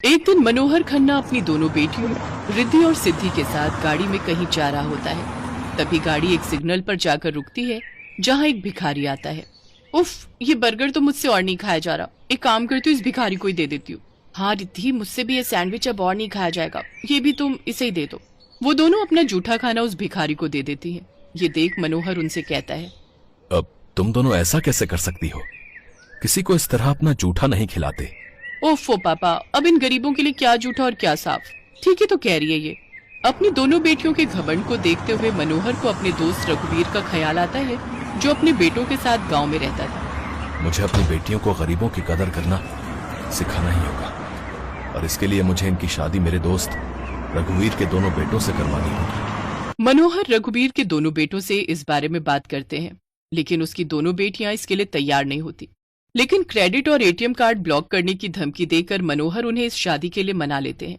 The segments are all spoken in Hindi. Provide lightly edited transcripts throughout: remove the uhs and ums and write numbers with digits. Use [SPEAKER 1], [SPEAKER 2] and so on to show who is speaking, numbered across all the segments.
[SPEAKER 1] एक दिन मनोहर खन्ना अपनी दोनों बेटियों रिद्धि और सिद्धि के साथ गाड़ी में कहीं जा रहा होता है। तभी गाड़ी एक सिग्नल पर जाकर रुकती है जहां एक भिखारी आता है। उफ, ये बर्गर तो मुझसे और नहीं खाया जा रहा। एक काम करती हूँ, इस भिखारी को ही दे देती हूँ। हाँ रिद्धि, मुझसे भी ये सैंडविच अब और नहीं खाया जाएगा, ये भी तुम इसे ही दे दो। वो दोनों अपना जूठा खाना उस भिखारी को दे देती है। ये देख मनोहर उनसे कहता है,
[SPEAKER 2] अब तुम दोनों ऐसा कैसे कर सकती हो? किसी को इस तरह अपना जूठा नहीं खिलाते।
[SPEAKER 1] ओफो पापा, अब इन गरीबों के लिए क्या जूठा और क्या साफ। ठीक है तो कह रही है ये। अपनी दोनों बेटियों के घमंड को देखते हुए मनोहर को अपने दोस्त रघुवीर का ख्याल आता है, जो अपने बेटों के साथ गांव में रहता था।
[SPEAKER 2] मुझे अपनी बेटियों को गरीबों की कदर करना सिखाना ही होगा, और इसके लिए मुझे इनकी शादी मेरे दोस्त रघुवीर के दोनों बेटों से करवानी होगी।
[SPEAKER 1] मनोहर रघुवीर के दोनों बेटों से इस बारे में बात करते हैं, लेकिन उसकी दोनों बेटियां इसके लिए तैयार नहीं होती। लेकिन क्रेडिट और एटीएम कार्ड ब्लॉक करने की धमकी देकर मनोहर उन्हें इस शादी के लिए मना लेते हैं।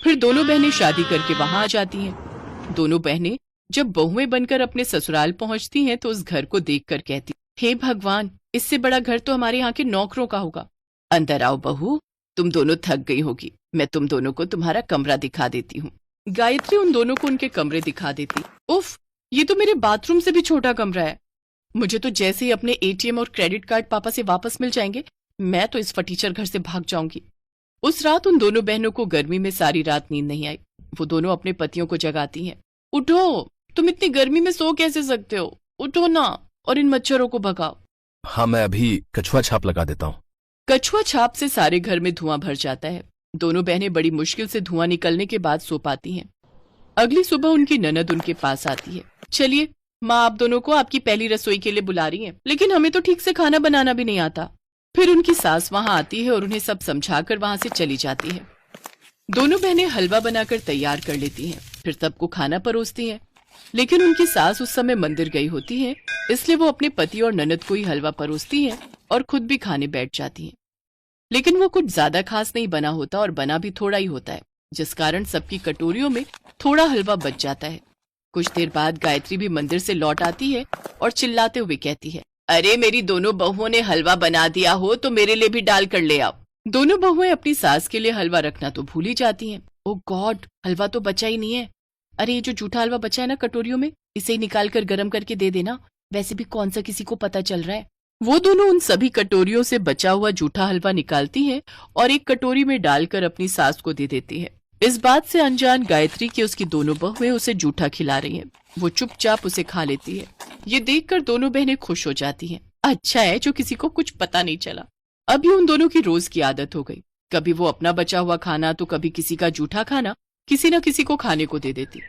[SPEAKER 1] फिर दोनों बहनें शादी करके वहां आ जाती हैं। दोनों बहनें जब बहुएं बनकर अपने ससुराल पहुंचती हैं तो उस घर को देखकर कहती, हे भगवान, इससे बड़ा घर तो हमारे यहाँ के नौकरों का होगा। अंदर आओ बहू, तुम दोनों थक गई होगी, मैं तुम दोनों को तुम्हारा कमरा दिखा देती हूँ। गायत्री उन दोनों को उनके कमरे दिखा देती। उफ, ये तो मेरे बाथरूम से भी छोटा कमरा है। मुझे तो जैसे ही अपने एटीएम और क्रेडिट कार्ड पापा से वापस मिल जाएंगे, मैं तो इस फटीचर घर से भाग जाऊंगी। उस रात उन दोनों बहनों को गर्मी में सारी रात नींद नहीं आई। वो दोनों अपने पतियों को जगाती हैं। उठो, तुम इतनी गर्मी में सो कैसे सकते हो? उठो ना और इन मच्छरों को भगाओ।
[SPEAKER 2] हाँ, मैं अभी कछुआ छाप लगा देता हूँ।
[SPEAKER 1] कछुआ छाप से सारे घर में धुआं भर जाता है। दोनों बहनें बड़ी मुश्किल से धुआं निकलने के बाद सो पाती हैं। अगली सुबह उनकी ननद उनके पास आती है। चलिए, माँ आप दोनों को आपकी पहली रसोई के लिए बुला रही हैं, लेकिन हमें तो ठीक से खाना बनाना भी नहीं आता। फिर उनकी सास वहां आती है और उन्हें सब समझाकर वहां से चली जाती है। दोनों बहनें हलवा बनाकर तैयार कर लेती हैं, फिर सबको खाना परोसती हैं। लेकिन उनकी सास उस समय मंदिर गई होती है, इसलिए वो अपने पति और ननद को ही हलवा परोसती है और खुद भी खाने बैठ जाती है। लेकिन वो कुछ ज्यादा खास नहीं बना होता और बना भी थोड़ा ही होता है, जिस कारण सबकी कटोरियों में थोड़ा हलवा बच जाता है। कुछ देर बाद गायत्री भी मंदिर से लौट आती है और चिल्लाते हुए कहती है, अरे मेरी दोनों बहुओं ने हलवा बना दिया हो तो मेरे लिए भी डाल कर ले आओ। दोनों बहुएं अपनी सास के लिए हलवा रखना तो भूल ही जाती हैं। ओ गॉड, हलवा तो बचा ही नहीं है। अरे ये जो जूठा हलवा बचा है ना कटोरियों में, इसे ही निकाल कर गर्म करके दे देना, वैसे भी कौन सा किसी को पता चल रहा है। वो दोनों उन सभी कटोरियों से बचा हुआ जूठा हलवा निकालती है और एक कटोरी में डालकर अपनी सास को दे देती है। इस बात से अनजान गायत्री की उसकी दोनों बहुएं उसे जूठा खिला रही हैं। वो चुपचाप उसे खा लेती है। ये देखकर दोनों बहनें खुश हो जाती हैं। अच्छा है जो किसी को कुछ पता नहीं चला। अब ये उन दोनों की रोज की आदत हो गई। कभी वो अपना बचा हुआ खाना तो कभी किसी का जूठा खाना किसी न किसी को खाने को दे देती।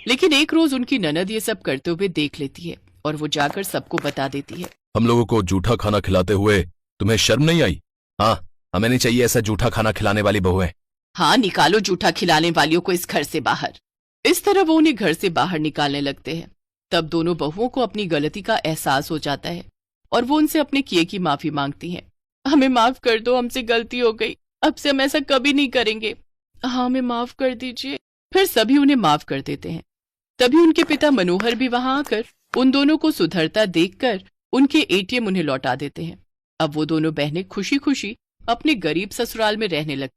[SPEAKER 1] लेकिन एक रोज उनकी ननद ये सब करते हुए देख लेती है और वो जाकर सबको बता देती है,
[SPEAKER 2] हम लोगों को जूठा खाना खिलाते हुए तुम्हें शर्म नहीं आई? हाँ, हमें नहीं चाहिए ऐसा जूठा खाना खिलाने वाली बहुएं।
[SPEAKER 1] हाँ, निकालो जूठा खिलाने वालियों को इस घर से बाहर। इस तरह वो उन्हें घर से बाहर निकालने लगते हैं। तब दोनों बहुओं को अपनी गलती का एहसास हो जाता है और वो उनसे अपने किए की माफी मांगती हैं। हमें माफ कर दो, हमसे गलती हो गई, अब से हम ऐसा कभी नहीं करेंगे। हाँ, हमें माफ कर दीजिए। फिर सभी उन्हें माफ कर देते हैं। तभी उनके पिता मनोहर भी वहां आकर उन दोनों को सुधरता देखकर उनके एटीएम उन्हें लौटा देते हैं। अब वो दोनों बहनें खुशी खुशी अपने गरीब ससुराल में रहने लगती।